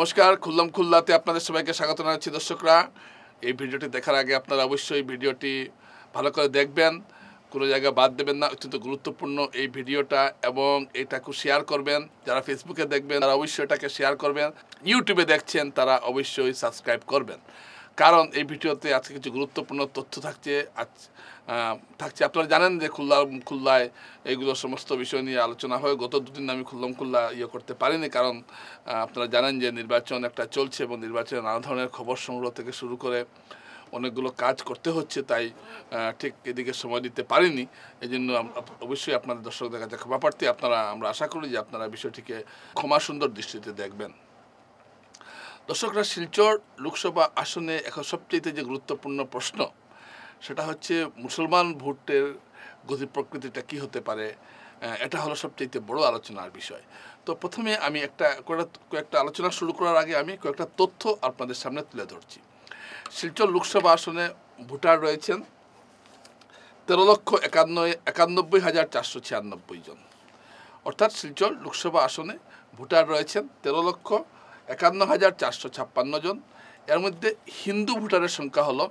নমস্কার, খুল্লাম খুল্লাতে আপনাদের সবাইকে স্বাগত জানাচ্ছি। দর্শকরা, এই ভিডিওটি দেখার আগে আপনারা অবশ্যই ভিডিওটি ভালো করে দেখবেন, কোনো জায়গায় বাদ দেবেন না। অত্যন্ত গুরুত্বপূর্ণ এই ভিডিওটা, এবং এটাকে শেয়ার করবেন। যারা ফেসবুকে দেখবেন তারা অবশ্যই এটাকে শেয়ার করবেন, ইউটিউবে দেখছেন তারা অবশ্যই সাবস্ক্রাইব করবেন, কারণ এই ভিডিওতে আজকে কিছু গুরুত্বপূর্ণ তথ্য থাকছে। আপনারা জানেন যে খুলনায় এইগুলো সমস্ত বিষয় নিয়ে আলোচনা হয়। গত দুদিন আমি খুল্লা করতে পারিনি, কারণ আপনারা জানেন যে নির্বাচন একটা চলছে, এবং নির্বাচনে নানা ধরনের খবর সংগ্রহ থেকে শুরু করে অনেকগুলো কাজ করতে হচ্ছে, তাই ঠিক এদিকে সময় দিতে পারিনি। এই জন্য অবশ্যই আপনাদের দর্শকদের কাছে ক্ষমা প্রার্থী। আমরা আশা করি যে আপনারা বিষয়টিকে ক্ষমা সুন্দর দৃষ্টিতে দেখবেন। দর্শকরা, শিলচর লোকসভা আসনে এখন সবচেয়ে যে গুরুত্বপূর্ণ প্রশ্ন, সেটা হচ্ছে মুসলমান ভোটের গতি প্রকৃতিটা কী হতে পারে। এটা হলো সবচেয়ে বড় আলোচনার বিষয়। তো প্রথমে আমি কয়েকটা আলোচনা শুরু করার আগে আমি কয়েকটা তথ্য আপনাদের সামনে তুলে ধরছি। শিলচর লোকসভা আসনে ভোটার রয়েছেন 13,91,496 জন। অর্থাৎ শিলচর লোকসভা আসনে ভোটার রয়েছেন 13,51,456 জন। এর মধ্যে হিন্দু ভোটারের সংখ্যা হলো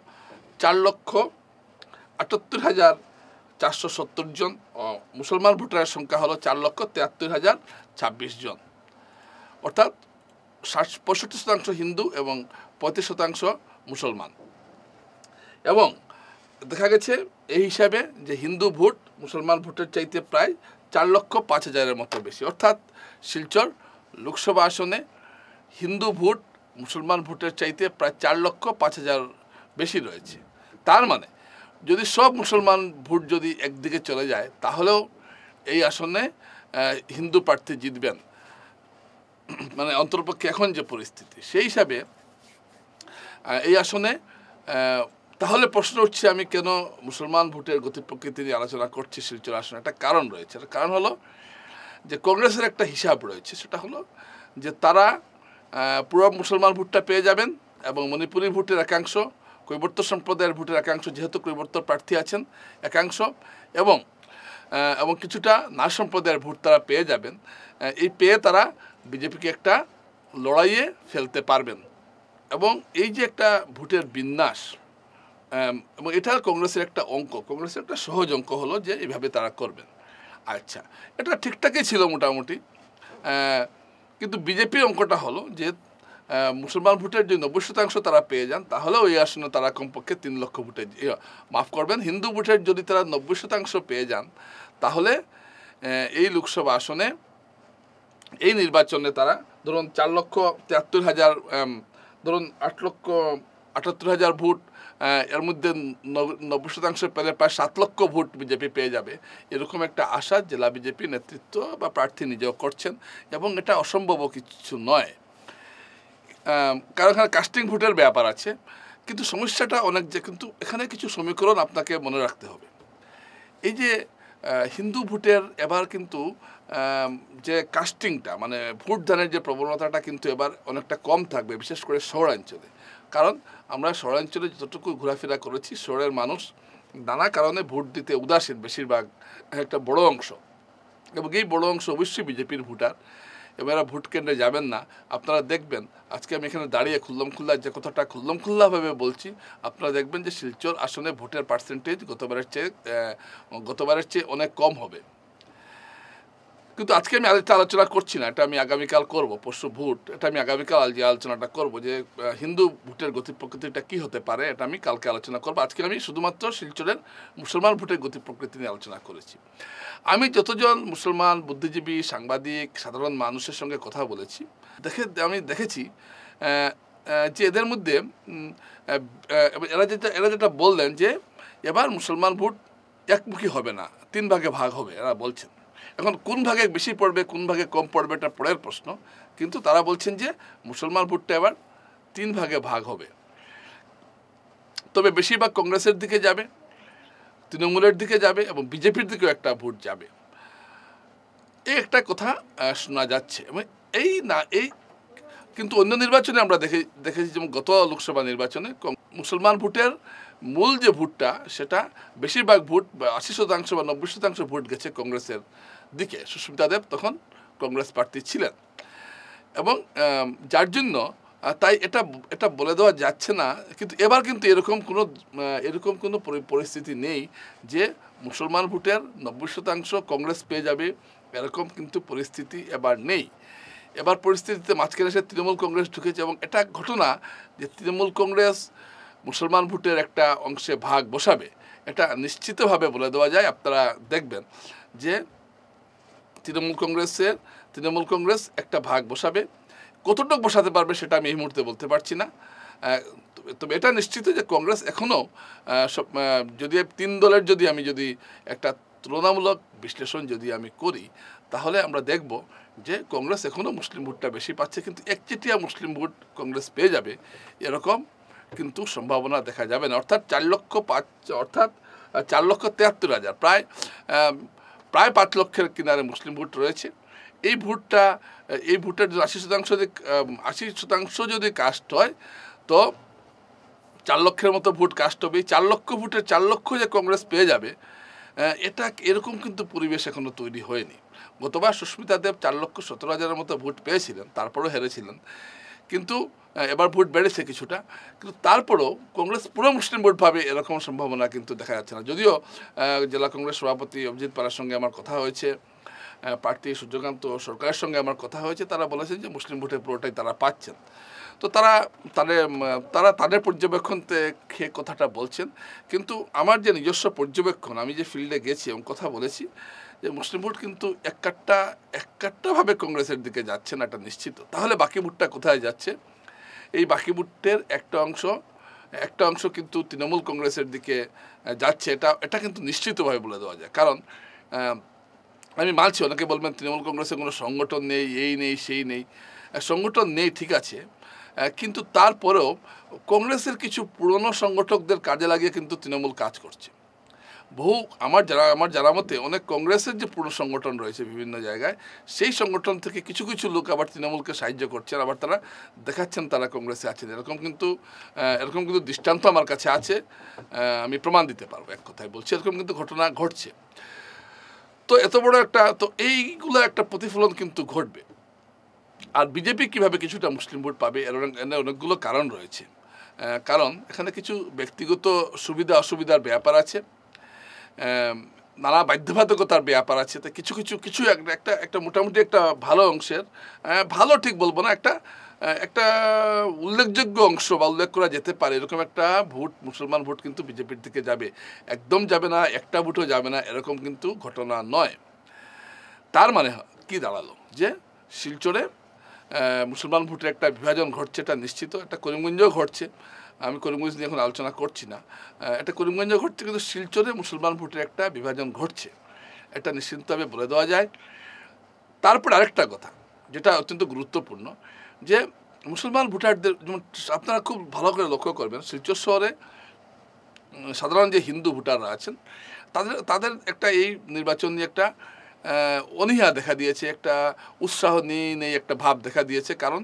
4,78,470 জন। মুসলমান ভোটারের সংখ্যা হলো 4,73,026 জন। অর্থাৎ 65% হিন্দু এবং 35% মুসলমান। এবং দেখা গেছে এই হিসাবে যে হিন্দু ভোট মুসলমান ভোটের চাইতে প্রায় 4,05,000-এর মতো বেশি। অর্থাৎ শিলচর লোকসভা আসনে হিন্দু ভোট মুসলমান ভোটের চাইতে প্রায় 4,05,000 বেশি রয়েছে। তার মানে যদি সব মুসলমান ভোট যদি একদিকে চলে যায়, তাহলেও এই আসনে হিন্দু প্রার্থী জিতবেন, মানে অন্তরপক্ষে এখন যে পরিস্থিতি সেই হিসাবে এই আসনে। তাহলে প্রশ্ন উঠছে, আমি কেন মুসলমান ভোটের গতি প্রকৃতি নিয়ে আলোচনা করছি শিলচর আসনে? একটা কারণ রয়েছে। কারণ হলো যে কংগ্রেসের একটা হিসাব রয়েছে, সেটা হলো যে তারা পুরো মুসলমান ভোটটা পেয়ে যাবেন, এবং মণিপুরি ভোটের একাংশ, কৈবর্ত সম্প্রদায়ের ভোটের একাংশ, যেহেতু কৈবর্ত প্রার্থী আছেন একাংশ, এবং কিছুটা নার সম্প্রদায়ের ভোট তারা পেয়ে যাবেন। এই পেয়ে তারা বিজেপিকে একটা লড়াইয়ে ফেলতে পারবেন। এবং এই যে একটা ভোটের বিন্যাস, এবং এটা কংগ্রেসের একটা অঙ্ক, কংগ্রেসের একটা সহজ অঙ্ক হলো যে এইভাবে তারা করবেন। আচ্ছা, এটা ঠিকঠাকই ছিল মোটামুটি, কিন্তু বিজেপির অঙ্কটা হলো যে মুসলমান ভোটের যে 90% তারা পেয়ে যান, তাহলে ওই আসনে তারা কমপক্ষে 3 লক্ষ ভোটে, মাফ করবেন, হিন্দু ভোটের যদি তারা 90% পেয়ে যান, তাহলে এই লোকসভা আসনে এই নির্বাচনে তারা ধরুন 4,73,000, ধরুন 8,78,000 ভোট, এর মধ্যে 90% পেলে প্রায় 7 লক্ষ ভোট বিজেপি পেয়ে যাবে, এরকম একটা আশা জেলা বিজেপি নেতৃত্ব বা প্রার্থী নিজেও করছেন। এবং এটা অসম্ভব কিছু নয়, কারণ এখানে কাস্টিং ভোটের ব্যাপার আছে। কিন্তু সমস্যাটা অনেক, কিন্তু এখানে কিছু সমীকরণ আপনাকে মনে রাখতে হবে। এই যে হিন্দু ভোটের এবার কিন্তু যে কাস্টিংটা, মানে ভোটদানের যে প্রবণতাটা কিন্তু এবার অনেকটা কম থাকবে, বিশেষ করে শহরাঞ্চলে। কারণ আমরা শহরাঞ্চলে যতটুকু ঘোরাফেরা করেছি, শহরের মানুষ নানা কারণে ভোট দিতে উদাসীন, বেশিরভাগ একটা বড় অংশ, এবং এই বড় অংশ অবশ্যই বিজেপির ভোটার। এবারে ভোট কেন্দ্রে যাবেন না, আপনারা দেখবেন, আজকে আমি এখানে দাঁড়িয়ে খুল্লার যে কথাটা খুল্লাভাবে বলছি, আপনারা দেখবেন যে শিলচর আসনে ভোটের পার্সেন্টেজ গতবারের চেয়ে অনেক কম হবে। কিন্তু আজকে আমি আরেকটা আলোচনা করছি না, এটা আমি আগামীকাল করব। পরশু ভোট, এটা আমি আগামীকাল যে আলোচনাটা করব, যে হিন্দু ভোটের গতি প্রকৃতিটা কী হতে পারে, এটা আমি কালকে আলোচনা করব। আজকে আমি শুধুমাত্র শিলচরের মুসলমান ভোটের গতি প্রকৃতি নিয়ে আলোচনা করেছি। আমি যতজন মুসলমান বুদ্ধিজীবী, সাংবাদিক, সাধারণ মানুষের সঙ্গে কথা বলেছি, আমি দেখেছি যে এদের মধ্যে এরা যেটা বললেন যে এবার মুসলমান ভোট একমুখী হবে না, 3 ভাগে ভাগ হবে, এরা বলছেন। এখন কোন ভাগে বেশি পড়বে, কোন ভাগে কম পড়বে, এটা পরের প্রশ্ন, কিন্তু তারা বলছেন যে মুসলমান ভোটটা এবার 3 ভাগে ভাগ হবে। তবে বেশিরভাগ কংগ্রেসের দিকে যাবে, তৃণমূলের দিকে যাবে, এবং বিজেপির দিকেও একটা ভোট যাবে, এই একটা কথা শোনা যাচ্ছে। এবং এই কিন্তু অন্য নির্বাচনে আমরা দেখেছি, যেমন গত লোকসভা নির্বাচনে মুসলমান ভোটের মূল যে ভোটটা, সেটা বেশিরভাগ ভোট 80% বা 90% ভোট গেছে কংগ্রেসের দিকে। সুস্মিতা দেব তখন কংগ্রেস প্রার্থী ছিলেন, এবং যার জন্য তাই এটা এটা বলে দেওয়া যাচ্ছে না, কিন্তু এবার কিন্তু এরকম কোনো পরিস্থিতি নেই যে মুসলমান ভোটের 90% কংগ্রেস পেয়ে যাবে, এরকম কিন্তু পরিস্থিতি এবার নেই। এবার পরিস্থিতিতে মাঝখানে এসে তৃণমূল কংগ্রেস ঢুকেছে এবং এটা ঘটনা যে তৃণমূল কংগ্রেস মুসলমান ভোটের একটা অংশে ভাগ বসাবে, এটা নিশ্চিতভাবে বলে দেওয়া যায়। আপনারা দেখবেন যে তৃণমূল কংগ্রেস একটা ভাগ বসাবে। কতটুকু বসাতে পারবে সেটা আমি এই মুহূর্তে বলতে পারছি না। তবে এটা নিশ্চিত যে কংগ্রেস এখনও যদি 3 দলের যদি একটা তুলনামূলক বিশ্লেষণ যদি আমি করি, তাহলে আমরা দেখব যে কংগ্রেস এখনও মুসলিম ভোটটা বেশি পাচ্ছে, কিন্তু একচেটিয়া মুসলিম ভোট কংগ্রেস পেয়ে যাবে এরকম কিন্তু সম্ভাবনা দেখা যাবে না। অর্থাৎ 4,73,000 প্রায় 5 লক্ষের কিনারে মুসলিম ভোট রয়েছে। এই ভোটের 80% যদি কাস্ট হয়, তো 4 লক্ষের মতো ভোট কাস্ট হবে। এই 4 লক্ষ ভোটের 4 লক্ষ যে কংগ্রেস পেয়ে যাবে, এরকম কিন্তু পরিবেশ এখনো তৈরি হয়নি। গতবার সুস্মিতা দেব 4,17,000-এর মতো ভোট পেয়েছিলেন, তারপরেও হেরেছিলেন। কিন্তু এবার ভোট বেড়েছে কিছুটা, কিন্তু তারপরেও কংগ্রেস পুরো মুসলিম ভোট পাবে এরকম সম্ভাবনা কিন্তু দেখা যাচ্ছে না। যদিও জেলা কংগ্রেস সভাপতি অভিজিৎ পাড়ার সঙ্গে আমার কথা হয়েছে, প্রার্থী সূর্যকান্ত সরকারের সঙ্গে আমার কথা হয়েছে, তারা বলেছেন যে মুসলিম ভোটের পুরোটাই তারা পাচ্ছেন। তো তারা তাদের পর্যবেক্ষণ থেকে কথাটা বলছেন, কিন্তু আমার যে নিজস্ব পর্যবেক্ষণ, আমি যে ফিল্ডে গেছি এবং কথা বলেছি, যে মুসলিম ভোট কিন্তু এককাট্টাভাবে কংগ্রেসের দিকে যাচ্ছে না, এটা নিশ্চিত। তাহলে বাকি ভোটটা কোথায় যাচ্ছে? এই বাকি ভোটের একটা অংশ কিন্তু তৃণমূল কংগ্রেসের দিকে যাচ্ছে, এটা কিন্তু নিশ্চিতভাবে বলে দেওয়া যায়। কারণ আমি মানছি, অনেকে বলবেন তৃণমূল কংগ্রেসের কোনো সংগঠন নেই, এই নেই সেই নেই। সংগঠন নেই ঠিক আছে, কিন্তু তারপরেও কংগ্রেসের কিছু পুরনো সংগঠকদের কাজে লাগিয়ে কিন্তু তৃণমূল কাজ করছে। আমার জানা মতে অনেক কংগ্রেসের যে পুরনো সংগঠন রয়েছে বিভিন্ন জায়গায়, সেই সংগঠন থেকে কিছু লোক আবার তৃণমূলকে সাহায্য করছেন, আবার তারা দেখাচ্ছেন তারা কংগ্রেসে আছেন। এরকম কিন্তু দৃষ্টান্ত আমার কাছে আছে, আমি প্রমাণ দিতে পারবো। এক কথায় বলছি, এরকম কিন্তু ঘটনা ঘটছে। তো এত বড় এইগুলো একটা প্রতিফলন কিন্তু ঘটবে। আর বিজেপি কিভাবে কিছুটা মুসলিম ভোট পাবে, এর অনেকগুলো কারণ রয়েছে। কারণ এখানে কিছু ব্যক্তিগত সুবিধা অসুবিধার ব্যাপার আছে, নানা বাধ্যবাধকতার ব্যাপার আছে। তো কিছু একটা মোটামুটি একটা ভালো অংশের, ভালো ঠিক বলবো না, একটা উল্লেখযোগ্য অংশ বা উল্লেখ করা যেতে পারে এরকম একটা ভোট, মুসলমান ভোট কিন্তু বিজেপির দিকে যাবে। একদম যাবে না, একটা ভোটও যাবে না, এরকম কিন্তু ঘটনা নয়। তার মানে কি দাঁড়ালো? যে শিলচরে মুসলমান ভোটের একটা বিভাজন ঘটছে, এটা নিশ্চিত। একটা করিমগঞ্জেও ঘটছে, আমি করিমগঞ্জ নিয়ে এখন আলোচনা করছি না। এটা করিমগঞ্জেও ঘটছে, কিন্তু শিলচরে মুসলমান ভোটের একটা বিভাজন ঘটছে, এটা নিশ্চিতভাবে বলে দেওয়া যায়। তারপর আরেকটা কথা যেটা অত্যন্ত গুরুত্বপূর্ণ, যে মুসলমান ভোটারদের, যেমন আপনারা খুব ভালো করে লক্ষ্য করবেন, শিলচর শহরে সাধারণ যে হিন্দু ভোটাররা আছেন, তাদের একটা এই নির্বাচন নিয়ে একটা অনীহা দেখা দিয়েছে, একটা উৎসাহ নেই একটা ভাব দেখা দিয়েছে। কারণ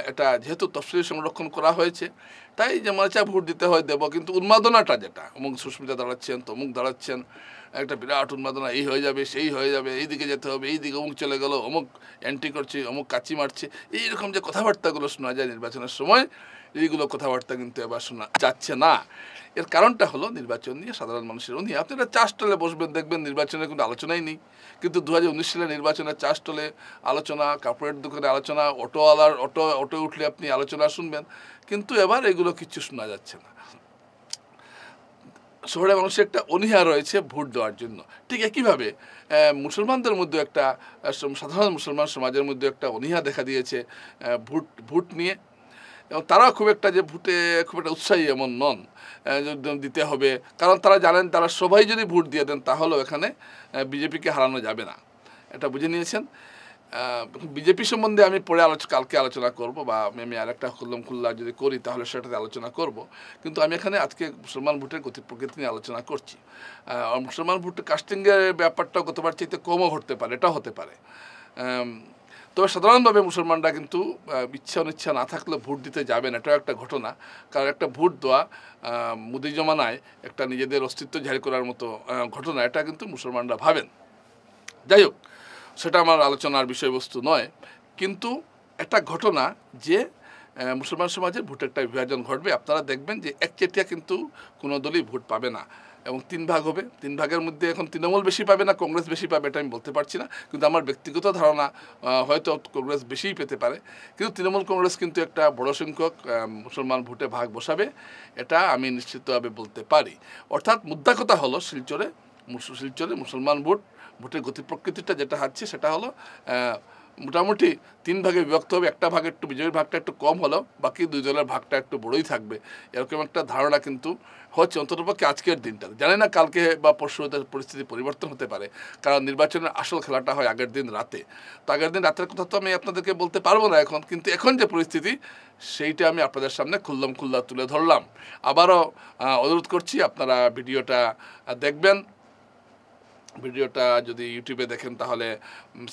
এটা যেহেতু তফসিলি সংরক্ষণ করা হয়েছে, তাই যে মনে চায় ভোট দিতে হয় দেব, কিন্তু উন্মাদনাটা যেটা, অমুক সুস্মিতা দাঁড়াচ্ছেন, তমুক দাঁড়াচ্ছেন, একটা বিরাট উন্মাদনা, এই হয়ে যাবে সেই হয়ে যাবে, এই দিকে যেতে হবে, এই দিকে অমুক চলে গেল, অমুক অ্যান্টি করছে, অমুক কাচি মারছে, এইরকম যে কথাবার্তাগুলো শোনা যায় নির্বাচনের সময়, এইগুলো কথাবার্তা কিন্তু এবার শোনা যাচ্ছে না। এর কারণটা হলো নির্বাচন নিয়ে সাধারণ মানুষের অনীহা। আপনি একটা চা স্টলে বসবেন, দেখবেন নির্বাচনের কোনো আলোচনাই নেই। কিন্তু 2019 সালের নির্বাচনের চা স্টলে আলোচনা, কাপড়ের দোকানে আলোচনা, অটো উঠলে আপনি আলোচনা শুনবেন, কিন্তু এবার এগুলো কিচ্ছু শোনা যাচ্ছে না। শহরে মানুষের একটা অনীহা রয়েছে ভোট দেওয়ার জন্য। ঠিক একইভাবে মুসলমানদের মধ্যে সাধারণ মুসলমান সমাজের মধ্যে একটা অনীহা দেখা দিয়েছে ভোট নিয়ে, এবং তারাও খুব একটা উৎসাহী এমন নন দিতে হবে। কারণ তারা জানেন, তারা সবাই যদি ভোট দিয়ে দেন তাহলেও এখানে বিজেপিকে হারানো যাবে না, এটা বুঝে নিয়েছেন। বিজেপি সম্বন্ধে আমি কালকে আলোচনা করব, বা আমি আরেকটা খুল্লা যদি করি তাহলে সেটাতে আলোচনা করব। কিন্তু আমি এখানে আজকে মুসলমান ভোটের গতি প্রকৃতি নিয়ে আলোচনা করছি। আর মুসলমান ভোটের কাস্টিংয়ের ব্যাপারটাও গতবার চাইতে কমও ঘটতে পারে, এটাও হতে পারে। তবে সাধারণভাবে মুসলমানরা কিন্তু ইচ্ছা অনিচ্ছা না থাকলে ভোট দিতে যাবেন, এটাও একটা ঘটনা। কারণ একটা ভোট দেওয়া মোদি জমানায় একটা নিজেদের অস্তিত্ব জাহির করার মতো ঘটনা, এটা কিন্তু মুসলমানরা ভাবেন। যাই হোক, সেটা আমার আলোচনার বিষয়বস্তু নয়। কিন্তু একটা ঘটনা যে মুসলমান সমাজের ভোটের একটা বিভাজন ঘটবে। আপনারা দেখবেন যে একচেটিয়া কিন্তু কোনো দলই ভোট পাবে না এবং 3 ভাগ হবে। 3 ভাগের মধ্যে এখন তৃণমূল বেশি পাবে না কংগ্রেস বেশি পাবে এটা আমি বলতে পারছি না, কিন্তু আমার ব্যক্তিগত ধারণা হয়তো কংগ্রেস বেশিই পেতে পারে। কিন্তু তৃণমূল কংগ্রেস কিন্তু একটা বড় সংখ্যক মুসলমান ভোটে ভাগ বসাবে, এটা আমি নিশ্চিতভাবে বলতে পারি। অর্থাৎ মুদ্রা কথা হলো শিলচরে মুসলমান ভোটের গতি প্রকৃতিটা যেটা হচ্ছে সেটা হলো মোটামুটি 3 ভাগে বিভক্ত হবে। একটা ভাগ একটু বিজেপির ভাগটা একটু কম হলেও বাকি 2 দলের ভাগটা একটু বড়ই থাকবে, এরকম একটা ধারণা কিন্তু হচ্ছে অন্ততপক্ষে আজকের দিনটা। জানি না কালকে বা পরশু পরিস্থিতি পরিবর্তন হতে পারে, কারণ নির্বাচনের আসল খেলাটা হয় আগের দিন রাতে। তো আগের দিন রাতের কথা তো আমি আপনাদেরকে বলতে পারবো না এখন, কিন্তু এখন যে পরিস্থিতি সেইটা আমি আপনাদের সামনে খুল্লা তুলে ধরলাম। আবারও অনুরোধ করছি আপনারা ভিডিওটা দেখবেন। ভিডিওটা যদি ইউটিউবে দেখেন তাহলে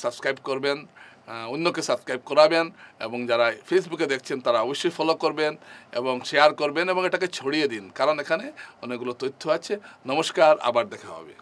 সাবস্ক্রাইব করবেন, অন্যকে সাবস্ক্রাইব করাবেন, এবং যারা ফেসবুকে দেখছেন তারা অবশ্যই ফলো করবেন এবং শেয়ার করবেন এবং এটাকে ছড়িয়ে দিন, কারণ এখানে অনেকগুলো তথ্য আছে। নমস্কার, আবার দেখা হবে।